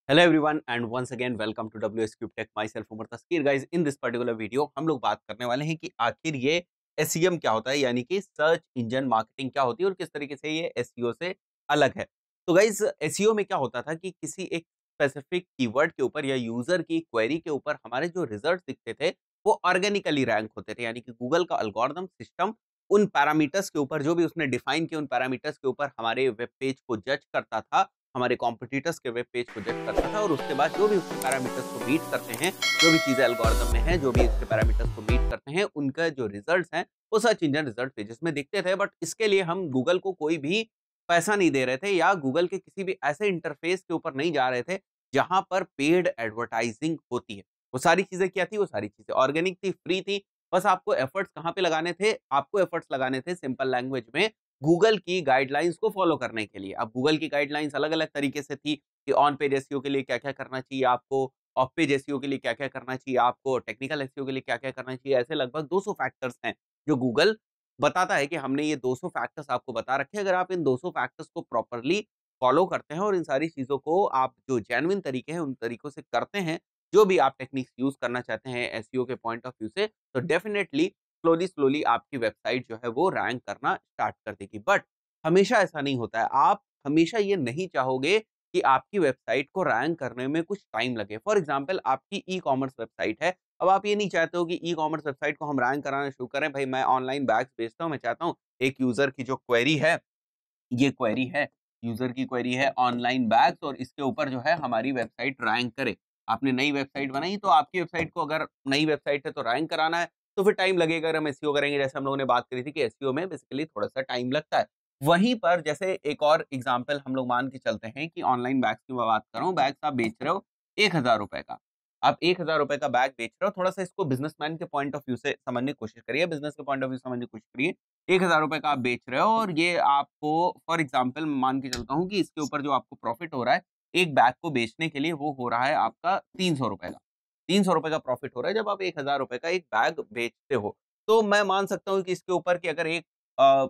Hello everyone and once again welcome to WSQ Tech. Myself Umar Taskin. Guys, in this particular video हम लोग बात करने वाले हैं कि आखिर ये SEM क्या होता है, यानी कि सर्च इंजन मार्केटिंग क्या होती है और किस तरीके से ये SEO से अलग है। तो गाइज SEO में क्या होता था कि किसी एक स्पेसिफिक कीवर्ड के ऊपर या यूजर की क्वेरी के ऊपर हमारे जो रिजल्ट दिखते थे वो ऑर्गेनिकली रैंक होते थे, यानी कि गूगल का एल्गोरिथम सिस्टम उन पैरामीटर्स के ऊपर जो भी उसने डिफाइन किए उन पैरामीटर्स के ऊपर हमारे वेब पेज को जज करता था, हमारे कॉम्पिटिटर्स के वेब पेज को जज करता था और उसके बाद जो भी उसके पैरामीटर्स को मीट करते हैं, जो भी चीजें एल्गोरिथम में हैं, जो भी उसके पैरामीटर्स को मीट करते हैं, उनका जो रिजल्ट्स हैं वो सर्च इंजन रिजल्ट पेजेस में दिखते थे। बट इसके लिए हम गूगल को कोई भी पैसा नहीं दे रहे थे या गूगल के किसी भी ऐसे इंटरफेस के ऊपर नहीं जा रहे थे जहां पर पेड एडवर्टाइजिंग होती है। वो सारी चीजें क्या थी, वो सारी चीजें ऑर्गेनिक थी, फ्री थी। बस आपको एफर्ट्स कहाँ पे लगाने थे, आपको एफर्ट्स लगाने थे सिंपल लैंग्वेज में गूगल की गाइडलाइंस को फॉलो करने के लिए। अब गूगल की गाइडलाइंस अलग-अलग तरीके से थी कि ऑन पेज एसईओ के लिए क्या-क्या करना चाहिए आपको, ऑफ पेज एसईओ के लिए क्या-क्या करना चाहिए आपको, टेक्निकल एसईओ के लिए क्या-क्या करना चाहिए। ऐसे लगभग 200 फैक्टर्स हैं जो गूगल बताता है कि हमने ये 200 फैक्टर्स आपको बता रखे हैं। अगर आप इन 200 फैक्टर्स को प्रॉपर्ली फॉलो करते हैं और इन सारी चीज़ों को आप जो जेन्युइन तरीके हैं उन तरीकों से करते हैं, जो भी आप टेक्निक्स यूज़ करना चाहते हैं एसईओ के पॉइंट ऑफ व्यू से, तो डेफिनिटली स्लोली स्लोली आपकी वेबसाइट जो है वो रैंक करना स्टार्ट कर देगी। बट हमेशा ऐसा नहीं होता है। आप हमेशा ये नहीं चाहोगे कि आपकी वेबसाइट को रैंक करने में कुछ टाइम लगे। फॉर एग्जांपल आपकी ई-कॉमर्स वेबसाइट है। अब आप ये नहीं चाहते हो कि ई-कॉमर्स वेबसाइट को हम रैंक कराना शुरू करें। भाई मैं ऑनलाइन बैग्स बेचता हूँ, मैं चाहता हूँ एक यूज़र की जो क्वेरी है, ये क्वेरी है, यूज़र की क्वेरी है ऑनलाइन बैग्स और इसके ऊपर जो है हमारी वेबसाइट रैंक करे। आपने नई वेबसाइट बनाई तो आपकी वेबसाइट को अगर नई वेबसाइट है तो रैंक कराना है, तो फिर टाइम लगेगा। अगर हम एसईओ करेंगे, जैसे हम लोगों ने बात करी थी कि एसईओ में बेसिकली थोड़ा-सा टाइम लगता है। वहीं पर जैसे एक और एग्ज़ाम्पल हम लोग मान के चलते हैं कि ऑनलाइन बैग्स की मैं बात कर रहा हूँ, बैग्स आप बेच रहे हो ₹1000 का। आप ₹1000 का बैग बेच रहे हो, थोड़ा-सा इसको बिज़नेसमैन के पॉइंट ऑफ व्यू से समझने की कोशिश करिए, बिज़नेस के पॉइंट ऑफ व्यू से समझने की कोशिश करिए। ₹1000 का आप बेच रहे हो और ये आपको फॉर एग्ज़ाम्पल मैं मान के चलता हूँ कि इसके ऊपर जो आपको प्रॉफ़िट हो रहा है, एक बैग को बेचने के लिए वो हो रहा है आपका ₹300 का। ₹300 का प्रॉफ़िट हो रहा है जब आप ₹1000 का एक बैग बेचते हो। तो मैं मान सकता हूँ कि इसके ऊपर कि अगर एक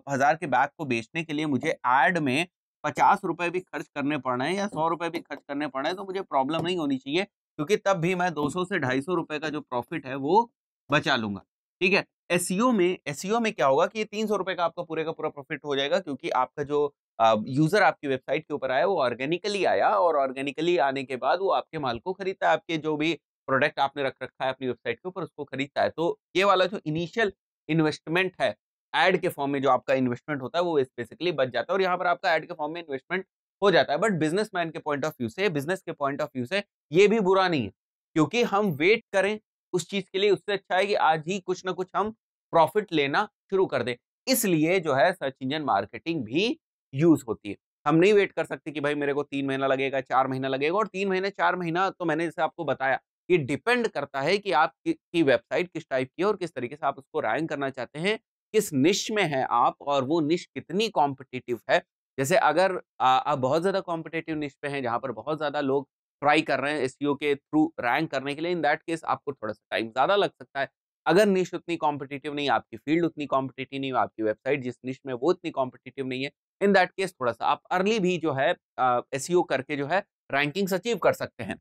1000 के बैग को बेचने के लिए मुझे ऐड में ₹50 भी खर्च करने पड़ रहे हैं या ₹100 भी खर्च करने पड़ रहे हैं, तो मुझे प्रॉब्लम नहीं होनी चाहिए, क्योंकि तब भी मैं 200 से ₹250 का जो प्रॉफ़िट है वो बचा लूँगा। ठीक है? एसईओ में क्या होगा कि ये ₹300 का आपका पूरे का पूरा प्रॉफिट हो जाएगा, क्योंकि आपका जो यूज़र आपकी वेबसाइट के ऊपर आया वो ऑर्गेनिकली आया और ऑर्गेनिकली आने के बाद वो आपके माल को खरीदता है, आपके जो भी प्रोडक्ट आपने रख रखा है अपनी वेबसाइट के ऊपर उसको खरीदता है। तो ये वाला जो इनिशियल इन्वेस्टमेंट है, ऐड के फॉर्म में जो आपका इन्वेस्टमेंट होता है वो बेसिकली बच जाता है और यहाँ पर आपका ऐड के फॉर्म में इन्वेस्टमेंट हो जाता है। बट बिज़नेसमैन के पॉइंट ऑफ व्यू से, बिज़नेस के पॉइंट ऑफ व्यू से ये भी बुरा नहीं है, क्योंकि हम वेट करें उस चीज़ के लिए, उससे अच्छा है कि आज ही कुछ ना कुछ हम प्रॉफिट लेना शुरू कर दें। इसलिए जो है सर्च इंजन मार्केटिंग भी यूज़ होती है। हम नहीं वेट कर सकते कि भाई मेरे को 3 महीना लगेगा, 4 महीना लगेगा, और 3 महीने, 4 महीना तो मैंने जैसे आपको बताया, ये डिपेंड करता है कि आप की वेबसाइट किस टाइप की है और किस तरीके से आप उसको रैंक करना चाहते हैं, किस निश में हैं आप और वो निश कितनी कॉम्पिटिटिव है। जैसे अगर आप बहुत ज़्यादा कॉम्पिटिटिव निश पे हैं, जहाँ पर बहुत ज़्यादा लोग ट्राई कर रहे हैं एसईओ के थ्रू रैंक करने के लिए, इन दैट केस आपको थोड़ा-सा टाइम ज़्यादा लग सकता है। अगर निश उतनी कॉम्पिटिटिव नहीं है, आपकी फील्ड उतनी कॉम्पिटिटिव नहीं है, आपकी वेबसाइट जिस निश में वो इतनी कॉम्पिटिटिव नहीं है, इन दैट केस थोड़ा-सा आप अर्ली भी जो है एसईओ करके जो है रैंकिंग्स अचीव कर सकते हैं।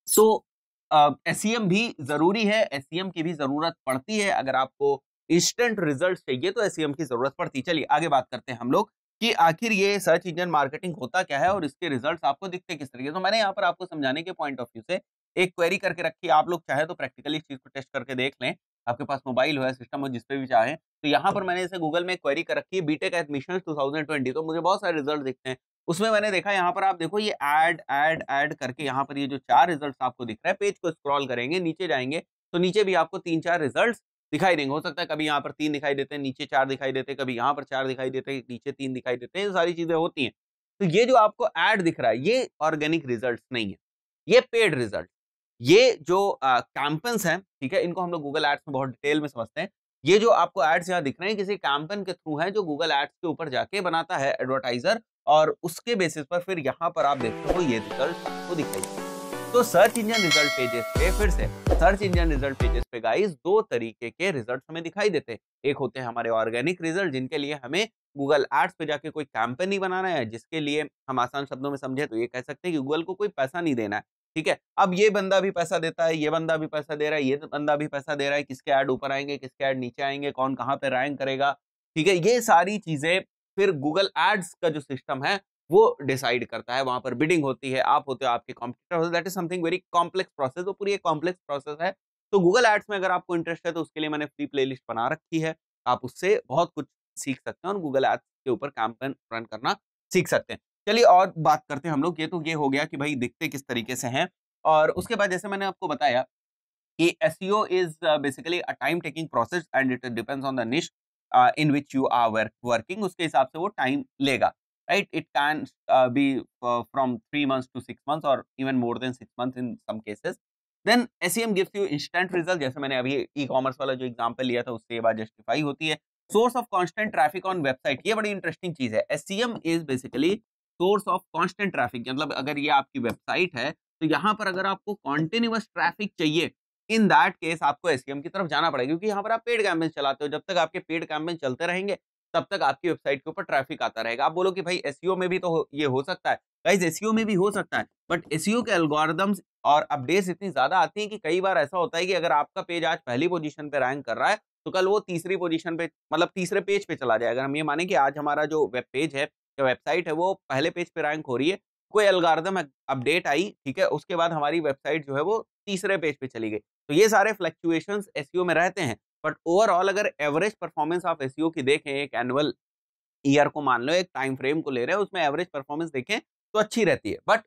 सो एसईएम भी ज़रूरी है, एसईएम की भी ज़रूरत पड़ती है। अगर आपको इंस्टेंट रिजल्ट चाहिए तो एसईएम की ज़रूरत पड़ती है। चलिए आगे बात करते हैं हम लोग कि आखिर ये सर्च इंजन मार्केटिंग होता क्या है और इसके रिजल्ट्स आपको दिखते किस तरीके से। तो मैंने यहाँ पर आपको समझाने के पॉइंट ऑफ व्यू से एक क्वेरी करके रखी है। आप लोग चाहे तो प्रैक्टिकली इस चीज़ को टेस्ट करके देख लें। आपके पास मोबाइल हो या सिस्टम हो, जिस पे भी चाहें। तो यहाँ पर मैंने जैसे गूगल में क्वेरी कर रखी है बीटेक एडमिशन्स 2020, तो मुझे बहुत सारे रिजल्ट दिखते हैं। उसमें मैंने देखा, यहाँ पर आप देखो, ये ऐड करके यहाँ पर ये जो 4 रिजल्ट्स आपको दिख रहा है, पेज को स्क्रॉल करेंगे, नीचे जाएँगे, तो नीचे भी आपको 3-4 रिजल्ट्स दिखाई देंगे। हो सकता है कभी यहाँ पर 3 दिखाई देते हैं, नीचे 4 दिखाई देते हैं, कभी यहाँ पर 4 दिखाई देते हैं, नीचे 3 दिखाई देते हैं, ये सारी चीज़ें होती हैं। तो ये जो आपको ऐड दिख रहा है, ये ऑर्गेनिक रिजल्ट्स नहीं है, ये पेड रिजल्ट। ये जो कैंपेन्स हैं, ठीक है? इनको हम लोग गूगल एड्स में बहुत डिटेल में समझते हैं। ये जो आपको एड्स यहाँ दिख रहे हैं, किसी कैंपेन के थ्रू हैं, जो गूगल एड्स के ऊपर जाके बनाता है एडवर्टाइज़र, और उसके बेसिस पर फिर यहाँ पर आप देखते हो ये रिजल्ट आपको दिखाई देते हैं। तो सर्च इंजन रिजल्ट पेजेस पे फिर से सर्च इंजन रिजल्ट पेजेस पे गाइस 2 तरीके के रिजल्ट्स हमें दिखाई देते हैं। एक होते हैं हमारे ऑर्गेनिक रिजल्ट, जिनके लिए हमें गूगल एड्स पे जाके कोई कैंपेन नहीं बनाना है, जिसके लिए हम आसान शब्दों में समझे तो ये कह सकते हैं कि गूगल को कोई पैसा नहीं देना है, ठीक है? अब ये बंदा भी पैसा देता है, ये बंदा भी पैसा दे रहा है, ये बंदा भी पैसा दे रहा है, किसके ऐड ऊपर आएँगे, किसके ऐड नीचे आएँगे, कौन कहाँ पे रैंक करेगा, ठीक है? ये सारी चीज़ें फिर गूगल एड्स का जो सिस्टम है, वो डिसाइड करता है, वहाँ पर बिडिंग होती है, आप होते हो, आपके कॉम्पिटिटर होते हैं, that is something very complex process, वो पूरी एक कॉम्प्लेक्स प्रोसेस है। तो गूगल एड्स में अगर आपको इंटरेस्ट है, तो उसके लिए मैंने फ्री प्लेलिस्ट बना रखी है, आप उससे बहुत कुछ सीख सकते हैं और गूगल एड्स के ऊपर कैंपेन रन करना सीख सकते हैं। चलिए और बात करते हैं हम लोग, ये तो ये हो गया कि भाई दिखते किस तरीके से हैं और उसके बाद जैसे मैंने आपको बताया कि SEO is basically a time taking process and it depends on the niche in which you are working, उसके हिसाब से वो टाइम लेगा, right? It can be from 3 months to 6 months और even more than 6 months in some cases. Then SEM gives you instant result, जैसे मैंने अभी e commerce वाला जो एग्जांपल लिया था उससे ये बात जस्टिफाई होती है। Source of constant traffic on website, ये बड़ी इंटरेस्टिंग चीज है। SEM is basically source of constant traffic, मतलब अगर ये आपकी वेबसाइट है तो यहाँ पर अगर आपको कॉन्टिन्यूअस ट्रैफिक चाहिए, इन दैट केस आपको एसईएम की तरफ जाना पड़ेगा, क्योंकि यहाँ पर आप पेड कैंपेन चलाते हो, जब तक आपके पेड कैंपेन चलते रहेंगे तब तक आपकी वेबसाइट के ऊपर ट्रैफिक आता रहेगा। आप बोलो कि भाई एसईओ में भी तो ये हो सकता है, गाइस एसईओ में भी हो सकता है, बट एसईओ के एल्गोरिदम्स और अपडेट्स इतनी ज्यादा आती हैं कि कई बार ऐसा होता है कि अगर आपका पेज आज पहली पोजीशन पे रैंक कर रहा है तो कल वो तीसरी पोजीशन पे, मतलब तीसरे पेज पे चला जाएगा। हम ये माने कि आज हमारा जो वेब पेज है या वेबसाइट है वो पहले पेज पे रैंक हो रही है, कोई एल्गोरिदम अपडेट आई, ठीक है, उसके बाद हमारी वेबसाइट जो है वो तीसरे पेज पे चली गई। तो ये सारे फ्लक्चुएशंस एसईओ में रहते हैं, बट ओवरऑल अगर एवरेज परफॉर्मेंस आप एसईओ की देखें, एक एनुअल ईयर को मान लो, एक टाइम फ्रेम को ले रहे हैं, उसमें एवरेज परफॉर्मेंस देखें तो अच्छी रहती है। बट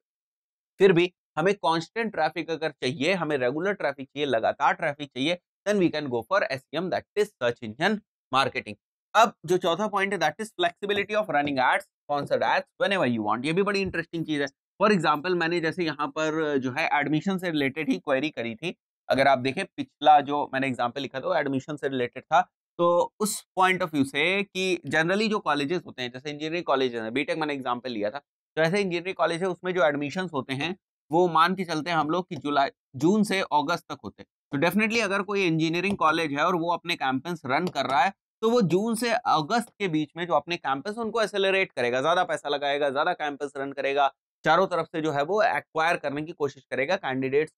फिर भी हमें कांस्टेंट ट्रैफिक अगर चाहिए, हमें रेगुलर ट्रैफिक चाहिए, लगातार ट्रैफिक चाहिए, then we can go for SEM, that is search engine marketing. अब जो चौथा पॉइंट है that is flexibility of running ads, sponsored ads whenever you want, ये भी बड़ी इंटरेस्टिंग चीज है। फॉर एग्जांपल मैंने जैसे यहाँ पर जो है एडमिशन से रिलेटेड ही क्वेरी करी थी, अगर आप देखें पिछला जो मैंने एग्जांपल लिखा था वो एडमिशन से रिलेटेड था, तो उस पॉइंट ऑफ व्यू से कि जनरली जो कॉलेजेस होते हैं, जैसे इंजीनियरिंग कॉलेजेस हैं, बीटेक मैंने एग्जांपल लिया था, तो ऐसे इंजीनियरिंग कॉलेज है उसमें जो एडमिशन्स होते हैं वो मान के चलते हैं हम लोग कि जुलाई जून से अगस्त तक होते हैं। तो डेफिनेटली अगर कोई इंजीनियरिंग कॉलेज है और वो अपने कैंपस रन कर रहा है, तो वो जून से अगस्त के बीच में जो अपने कैंपस उनको एक्सेलरेट करेगा, ज़्यादा पैसा लगाएगा, ज़्यादा कैंपस रन करेगा, चारों तरफ से जो है वो एक्वायर करने की कोशिश करेगा, कैंडिडेट्स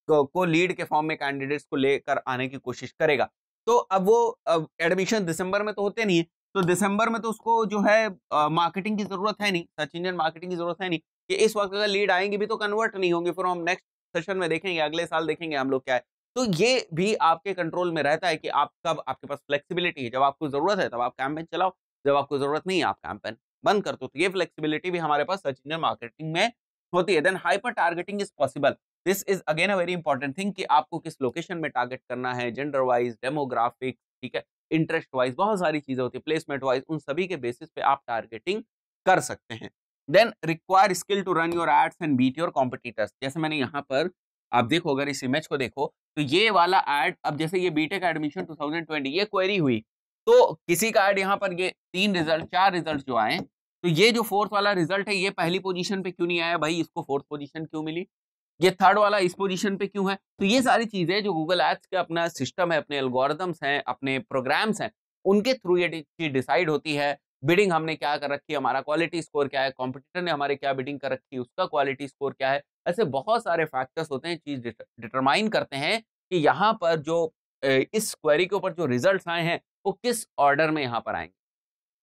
को लीड के फॉर्म में कैंडिडेट्स को लेकर आने की कोशिश करेगा। तो अब वो एडमिशन दिसंबर में तो होते नहीं है, तो दिसंबर में तो उसको जो है मार्केटिंग की ज़रूरत है नहीं, सर्च इंजन मार्केटिंग की ज़रूरत है नहीं, कि इस वक़्त अगर लीड आएँगी भी तो कन्वर्ट नहीं होंगे, फिर हम नेक्स्ट सेशन में देखेंगे, अगले साल देखेंगे हम लोग क्या है। तो ये भी आपके कंट्रोल में रहता है कि आप कब, आपके पास फ्लेक्सिबिलिटी है, जब आपको ज़रूरत है तब आप कैंपेन चलाओ, जब आपको ज़रूरत नहीं है आप कैंपेन बंद कर दो। तो ये फ्लेक्सिबिलिटी भी हमारे पास सर्च इंजन मार्केटिंग में होती है। Then hyper targeting is possible. This is again a very important thing कि आपको किस लोकेशन में टारगेट करना है, जेंडर वाइज़, डेमोग्राफिक, ठीक है, इंटरेस्ट वाइज़, बहुत सारी चीज़ें होती है, प्लेसमेंट वाइज़, उन सभी के बेसिस पे आप टारगेटिंग कर सकते हैं। Then require skill to run your ads and beat your competitors, जैसे मैंने यहाँ पर आप देखो, अगर इस इमेज को देखो तो ये वाला एड, अब जैसे ये बीटेक एडमिशन 2020 ये क्वेरी हुई, तो किसी का एड यहाँ पर ये 3 रिजल्ट 4 रिजल्ट जो आए, तो ये जो फोर्थ वाला रिजल्ट है ये पहली पोजीशन पे क्यों नहीं आया भाई, इसको फोर्थ पोजीशन क्यों मिली, ये थर्ड वाला इस पोजीशन पे क्यों है। तो ये सारी चीजें जो गूगल एड्स का अपना सिस्टम है, अपने एल्गोरिदम्स हैं, अपने प्रोग्राम्स हैं, उनके थ्रू ये चीज डिसाइड होती है। बिडिंग हमने क्या कर रखी है, हमारा क्वालिटी स्कोर क्या है, कॉम्पिटिटर ने हमारे क्या बिडिंग कर रखी है, उसका क्वालिटी स्कोर क्या है, ऐसे बहुत सारे फैक्टर्स होते हैं, चीज डिटरमाइन करते हैं कि यहाँ पर जो इस क्वेरी के ऊपर जो रिजल्ट्स आए हैं वो किस ऑर्डर में यहाँ पर आएंगे,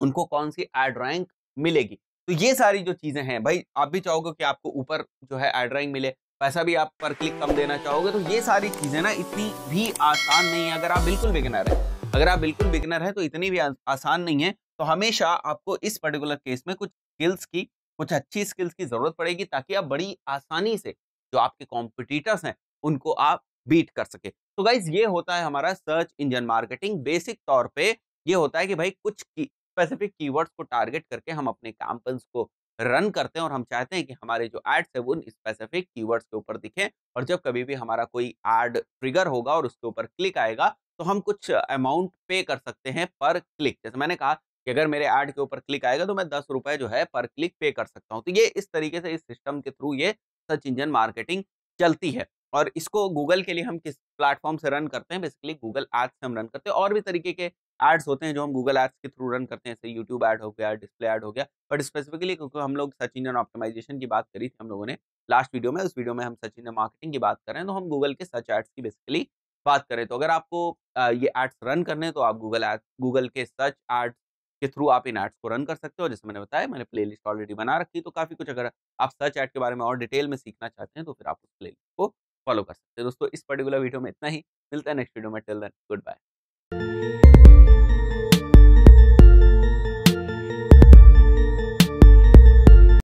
उनको कौन सी एड रैंक मिलेगी। तो ये सारी जो चीजें हैं भाई, आप भी चाहोगे कि आपको ऊपर जो है एड रैंक मिले, पैसा भी आप पर क्लिक कम देना चाहोगे, तो ये सारी चीजें ना इतनी भी आसान नहीं है। अगर आप बिल्कुल बिगिनर है, अगर आप बिल्कुल बिगिनर है तो इतनी भी आसान नहीं है। तो हमेशा आपको इस पर्टिकुलर केस में कुछ स्किल्स की, कुछ अच्छी स्किल्स की जरूरत पड़ेगी, ताकि आप बड़ी आसानी से जो आपके कॉम्पिटिटर्स हैं उनको आप बीट कर सके। तो गाइज ये होता है हमारा सर्च इंजन मार्केटिंग। बेसिक तौर पे ये होता है कि भाई कुछ स्पेसिफिक कीवर्ड्स को टारगेट करके हम अपने कैंपेन्स को रन करते हैं, और हम चाहते हैं कि हमारे जो एड्स है वो उन स्पेसिफिक कीवर्ड्स के ऊपर दिखें, और जब कभी भी हमारा कोई एड ट्रिगर होगा और उसके ऊपर क्लिक आएगा तो हम कुछ अमाउंट पे कर सकते हैं पर क्लिक। जैसे मैंने कहा कि अगर मेरे ऐड के ऊपर क्लिक आएगा तो मैं 10 रुपए जो है पर क्लिक पे कर सकता हूँ। तो ये इस तरीके से इस सिस्टम के थ्रू ये सर्च इंजन मार्केटिंग चलती है। और इसको गूगल के लिए हम किस प्लेटफॉर्म से रन करते हैं, बेसिकली गूगल एड्स से हम रन करते हैं। और भी तरीके के एड्स होते हैं जो हम गूगल एड्स के थ्रू रन करते हैं, जैसे यूट्यूब ऐड हो गया, डिस्प्ले ऐड हो गया। बट स्पेसिफिकली क्योंकि हम लोग सर्च इंजन ऑप्टिमाइजेशन की बात करी थी हम लोगों ने लास्ट वीडियो में, उस वीडियो में हम सर्च इंजन मार्केटिंग की बात कर रहे हैं, तो हम गूगल के सर्च एड्स की बेसिकली बात करें। तो अगर आपको ये एड्स रन करने हैं तो आप गूगल के सर्च एड्स के थ्रू आप इन एड्स को रन कर सकते हो। जैसे मैंने बताया, मैंने प्लेलिस्ट ऑलरेडी बना रखी है, तो काफ़ी कुछ अगर आप सर्च ऐड के बारे में और डिटेल में सीखना चाहते हैं तो फिर आप उस प्लेलिस्ट को फॉलो कर सकते हैं। दोस्तों इस पर्टिकुलर वीडियो में इतना ही, मिलता है नेक्स्ट वीडियो में, टिल देन गुड बाय।